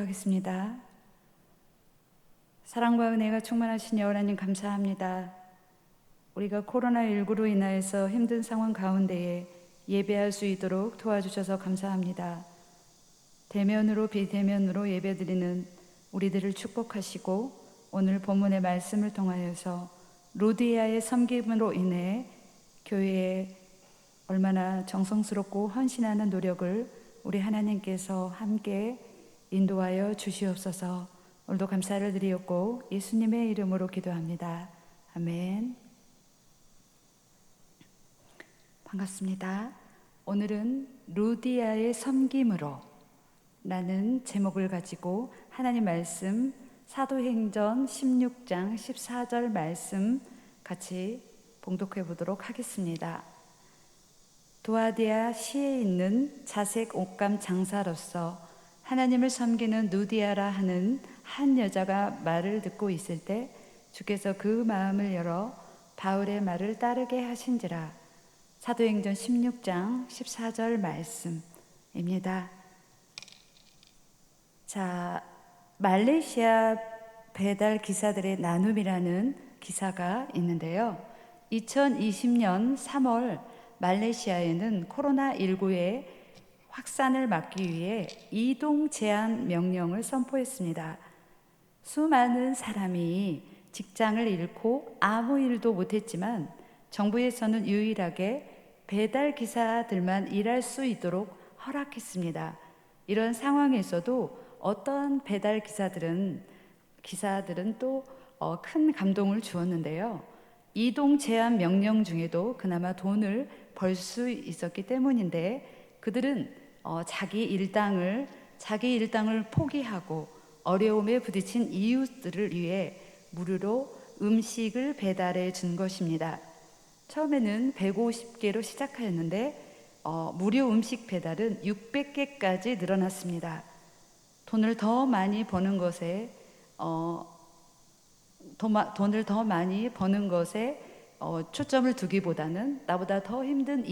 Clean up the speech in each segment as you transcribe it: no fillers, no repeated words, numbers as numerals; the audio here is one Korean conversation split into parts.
기도하겠습니다. 사랑과 은혜가 충만하신 여호와님 감사합니다. 우리가 코로나19로 인하여서 힘든 상황 가운데에 예배할 수 있도록 도와주셔서 감사합니다. 대면으로 비대면으로 예배드리는 우리들을 축복하시고 오늘 본문의 말씀을 통하여서 루디아의 섬김으로 인해 교회에 얼마나 정성스럽고 헌신하는 노력을 우리 하나님께서 함께 인도하여 주시옵소서. 오늘도 감사를 드리옵고 예수님의 이름으로 기도합니다. 아멘. 반갑습니다. 오늘은 루디아의 섬김으로 라는 제목을 가지고 하나님 말씀 사도행전 16장 14절 말씀 같이 봉독해 보도록 하겠습니다. 두아디아 시에 있는 자색 옷감 장사로서 하나님을 섬기는 누디아라 하는 한 여자가 말을 듣고 있을 때 주께서 그 마음을 열어 바울의 말을 따르게 하신지라. 사도행전 16장 14절 말씀입니다. 자, 말레이시아 배달 기사들의 나눔이라는 기사가 있는데요. 2020년 3월 말레이시아에는 코로나19의 확산을 막기 위해 이동 제한 명령을 선포했습니다. 수많은 사람이 직장을 잃고 아무 일도 못했지만 정부에서는 유일하게 배달 기사들만 일할 수 있도록 허락했습니다. 이런 상황에서도 어떠한 배달 기사들은 또 큰 감동을 주었는데요. 이동 제한 명령 중에도 그나마 돈을 벌 수 있었기 때문인데 그들은 자기 일당을 포기하고 어려움에 부딪힌 이웃들을 위해 무료로 음식을 배달해 준 것입니다. 처음에는 150개로 시작하였는데 무료 음식 배달은 600개까지 늘어났습니다. 돈을 더 많이 버는 것에 초점을 두기보다는 나보다 더 힘든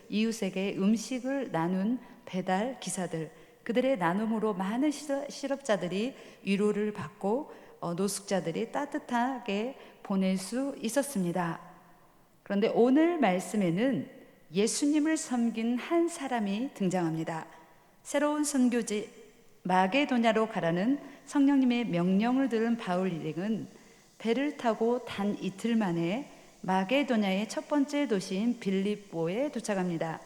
이웃에게 음식을 나눈 배달 기사들, 그들의 나눔으로 많은 실업자들이 위로를 받고 노숙자들이 따뜻하게 보낼 수 있었습니다. 그런데 오늘 말씀에는 예수님을 섬긴 한 사람이 등장합니다. 새로운 선교지 마게도냐로 가라는 성령님의 명령을 들은 바울 일행은 배를 타고 단 이틀 만에 마게도냐의 첫 번째 도시인 빌립보에 도착합니다.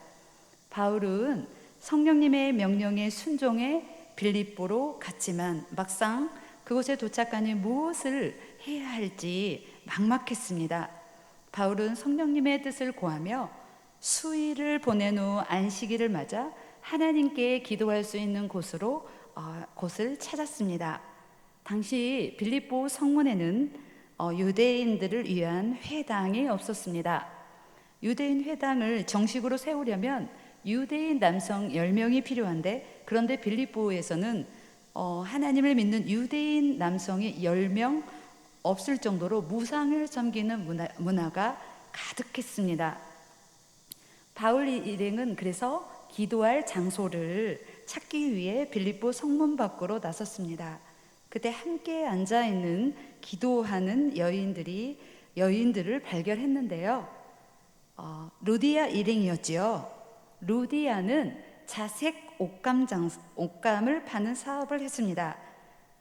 바울은 성령님의 명령에 순종해 빌립보로 갔지만 막상 그곳에 도착하니 무엇을 해야 할지 막막했습니다. 바울은 성령님의 뜻을 고하며 수일을 보낸 후 안식일을 맞아 하나님께 기도할 수 있는 곳을 찾았습니다. 당시 빌립보 성문에는 유대인들을 위한 회당이 없었습니다. 유대인 회당을 정식으로 세우려면 유대인 남성 10명이 필요한데 그런데 빌립보에서는 하나님을 믿는 유대인 남성이 10명 없을 정도로 무상을 섬기는 문화가 가득했습니다. 바울 일행은 그래서 기도할 장소를 찾기 위해 빌립보 성문 밖으로 나섰습니다. 그때 함께 앉아있는 기도하는 여인들을 발견했는데요. 루디아 일행이었지요. 루디아는 자색 옷감을 파는 사업을 했습니다.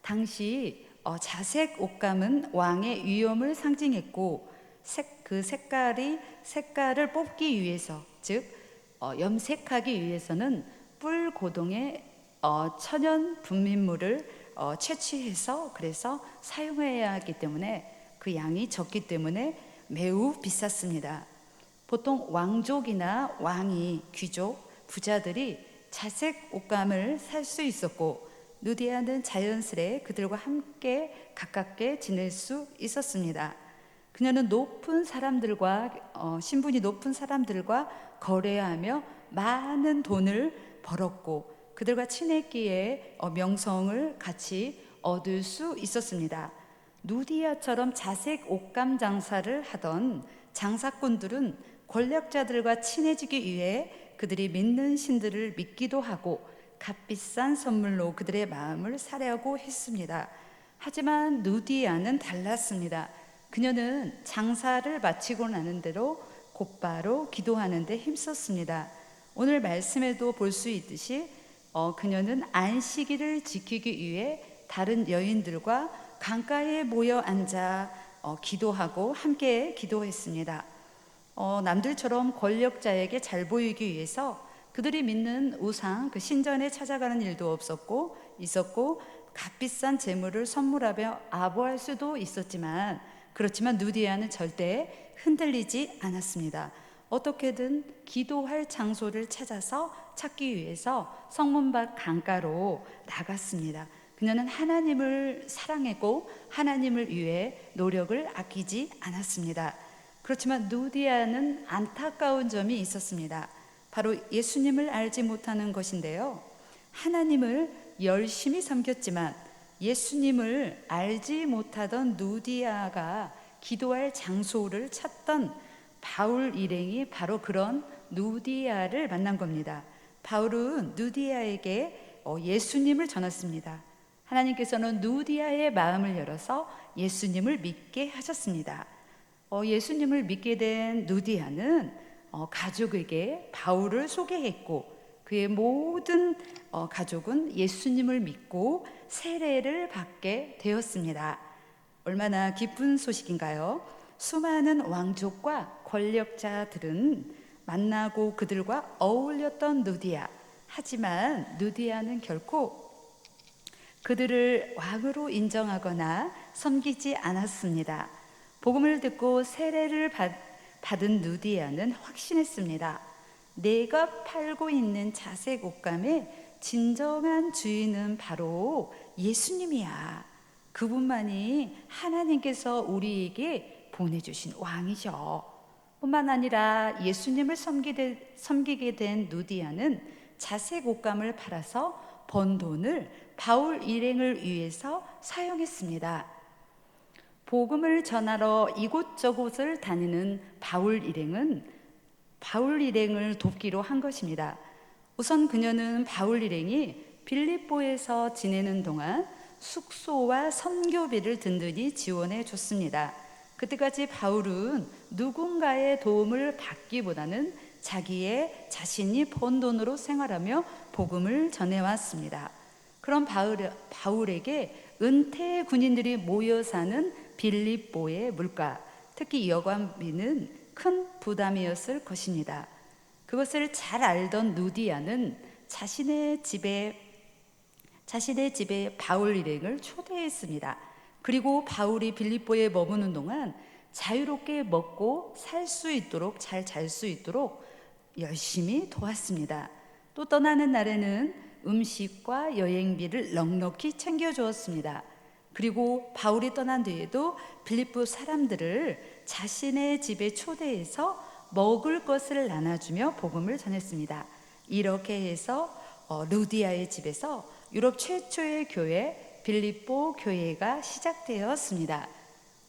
당시 자색 옷감은 왕의 위엄을 상징했고 그 색깔을 뽑기 위해서, 즉 염색하기 위해서는 뿔 고동에 천연 분민물을 채취해서 그래서 사용해야 하기 때문에 그 양이 적기 때문에 매우 비쌌습니다. 보통 왕족이나 왕이, 귀족, 부자들이 자색 옷감을 살 수 있었고 누디아는 자연스레 그들과 함께 가깝게 지낼 수 있었습니다. 그녀는 신분이 높은 사람들과 거래하며 많은 돈을 벌었고 그들과 친했기에 명성을 같이 얻을 수 있었습니다. 누디아처럼 자색 옷감 장사를 하던 장사꾼들은 권력자들과 친해지기 위해 그들이 믿는 신들을 믿기도 하고 값비싼 선물로 그들의 마음을 사려고 했습니다. 하지만 누디아는 달랐습니다. 그녀는 장사를 마치고 나는 대로 곧바로 기도하는 데 힘썼습니다. 오늘 말씀에도 볼 수 있듯이 그녀는 안식일을 지키기 위해 다른 여인들과 강가에 모여 앉아 기도하고 함께 기도했습니다. 남들처럼 권력자에게 잘 보이기 위해서 그들이 믿는 우상, 그 신전에 찾아가는 일도 있었고 값비싼 재물을 선물하며 아부할 수도 있었지만, 그렇지만 누디아는 절대 흔들리지 않았습니다. 어떻게든 기도할 장소를 찾기 위해서 성문 밖 강가로 나갔습니다. 그녀는 하나님을 사랑했고 하나님을 위해 노력을 아끼지 않았습니다. 그렇지만 누디아는 안타까운 점이 있었습니다. 바로 예수님을 알지 못하는 것인데요. 하나님을 열심히 섬겼지만 예수님을 알지 못하던 누디아가 기도할 장소를 찾던 바울 일행이 바로 그런 누디아를 만난 겁니다. 바울은 누디아에게 예수님을 전했습니다. 하나님께서는 누디아의 마음을 열어서 예수님을 믿게 하셨습니다. 예수님을 믿게 된 누디아는 가족에게 바울을 소개했고, 그의 모든 가족은 예수님을 믿고 세례를 받게 되었습니다. 얼마나 기쁜 소식인가요? 수많은 왕족과 권력자들은 만나고 그들과 어울렸던 누디아. 하지만 누디아는 결코 그들을 왕으로 인정하거나 섬기지 않았습니다. 복음을 듣고 세례를 받은 누디아는 확신했습니다. 내가 팔고 있는 자색 옷감의 진정한 주인은 바로 예수님이야. 그분만이 하나님께서 우리에게 보내주신 왕이셔. 뿐만 아니라 예수님을 섬기게 된 누디아는 자색 옷감을 팔아서 번 돈을 바울 일행을 위해서 사용했습니다. 복음을 전하러 이곳저곳을 다니는 바울 일행을 돕기로 한 것입니다. 우선 그녀는 바울 일행이 빌립보에서 지내는 동안 숙소와 선교비를 든든히 지원해 줬습니다. 그때까지 바울은 누군가의 도움을 받기보다는 자신이 번 돈으로 생활하며 복음을 전해왔습니다. 그런 바울에게 은퇴 군인들이 모여 사는 빌립보의 물가, 특히 여관비는 큰 부담이었을 것입니다. 그것을 잘 알던 누디아는 자신의 집에 바울 일행을 초대했습니다. 그리고 바울이 빌립보에 머무는 동안 자유롭게 먹고 살 수 있도록, 잘 잘 수 있도록 열심히 도왔습니다. 또 떠나는 날에는 음식과 여행비를 넉넉히 챙겨주었습니다. 그리고 바울이 떠난 뒤에도 빌립보 사람들을 자신의 집에 초대해서 먹을 것을 나눠주며 복음을 전했습니다. 이렇게 해서 루디아의 집에서 유럽 최초의 교회, 빌립보 교회가 시작되었습니다.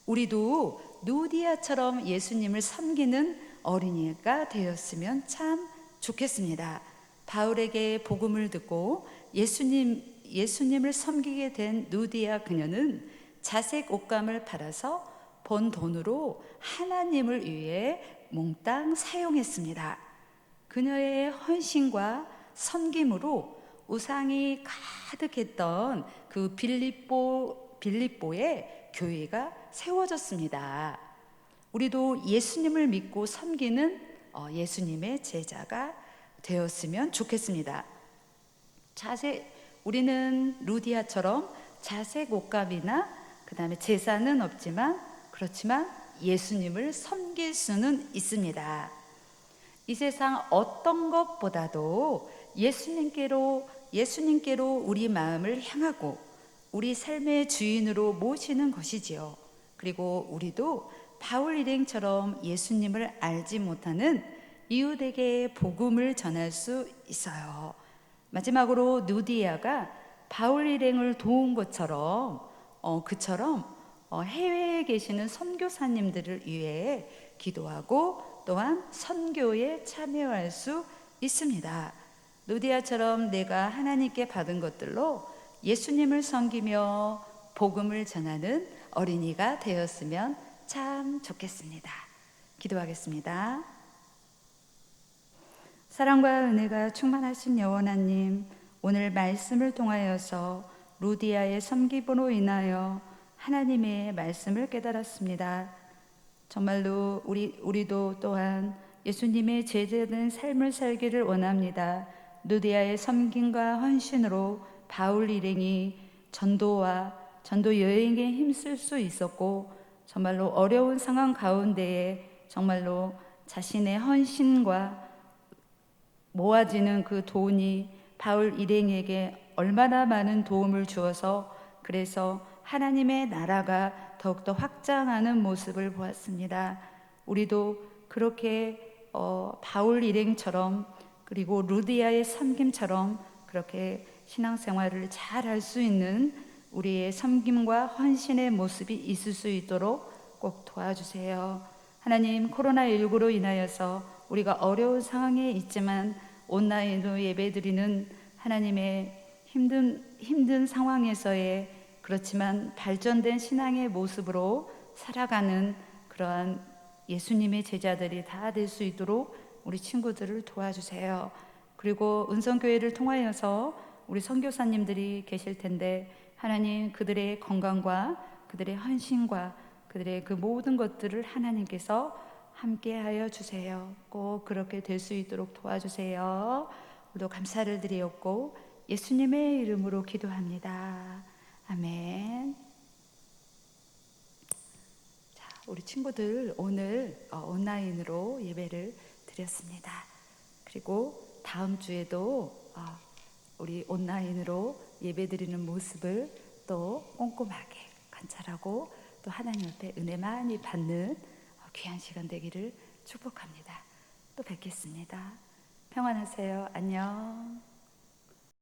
우리도 누디아처럼 예수님을 섬기는 어린이가 되었으면 참 좋겠습니다. 바울에게 복음을 듣고 예수님을 섬기게 된 누디아 그녀는 자색 옷감을 팔아서 번 돈으로 하나님을 위해 몽땅 사용했습니다. 그녀의 헌신과 섬김으로 우상이 가득했던 그 빌립보의 교회가 세워졌습니다. 우리도 예수님을 믿고 섬기는 예수님의 제자가 되었으면 좋겠습니다. 우리는 루디아처럼 자색 옷감이나 그다음에 재산은 없지만, 그렇지만 예수님을 섬길 수는 있습니다. 이 세상 어떤 것보다도 예수님께로 우리 마음을 향하고 우리 삶의 주인으로 모시는 것이지요. 그리고 우리도 바울 일행처럼 예수님을 알지 못하는 이웃에게 복음을 전할 수 있어요. 마지막으로 누디아가 바울 일행을 도운 것처럼 해외에 계시는 선교사님들을 위해 기도하고 또한 선교에 참여할 수 있습니다. 루디아처럼 내가 하나님께 받은 것들로 예수님을 섬기며 복음을 전하는 어린이가 되었으면 참 좋겠습니다. 기도하겠습니다. 사랑과 은혜가 충만하신 여호와님, 오늘 말씀을 통하여서 루디아의 섬김으로 인하여 하나님의 말씀을 깨달았습니다. 정말로 우리도 또한 예수님의 제자된 삶을 살기를 원합니다. 루디아의 섬김과 헌신으로 바울 일행이 전도와 전도 여행에 힘쓸 수 있었고, 정말로 어려운 상황 가운데에 정말로 자신의 헌신과 모아지는 그 돈이 바울 일행에게 얼마나 많은 도움을 주어서 그래서 하나님의 나라가 더욱더 확장하는 모습을 보았습니다. 우리도 그렇게 바울 일행처럼 그리고 루디아의 섬김처럼 그렇게 신앙생활을 잘 할 수 있는 우리의 섬김과 헌신의 모습이 있을 수 있도록 꼭 도와주세요. 하나님, 코로나19로 인하여서 우리가 어려운 상황에 있지만 온라인으로 예배드리는 하나님의 힘든 상황에서의 그렇지만 발전된 신앙의 모습으로 살아가는 그러한 예수님의 제자들이 다 될 수 있도록 우리 친구들을 도와주세요. 그리고 은성교회를 통하여서 우리 선교사님들이 계실 텐데 하나님, 그들의 건강과 그들의 헌신과 그들의 그 모든 것들을 하나님께서 함께하여 주세요. 꼭 그렇게 될 수 있도록 도와주세요. 우리도 감사를 드리옵고 예수님의 이름으로 기도합니다. 아멘. 자, 우리 친구들 오늘 온라인으로 예배를 드렸습니다. 그리고 다음 주에도 우리 온라인으로 예배드리는 모습을 또 꼼꼼하게 관찰하고 또 하나님 앞에 은혜 많이 받는 귀한 시간 되기를 축복합니다. 또 뵙겠습니다. 평안하세요. 안녕.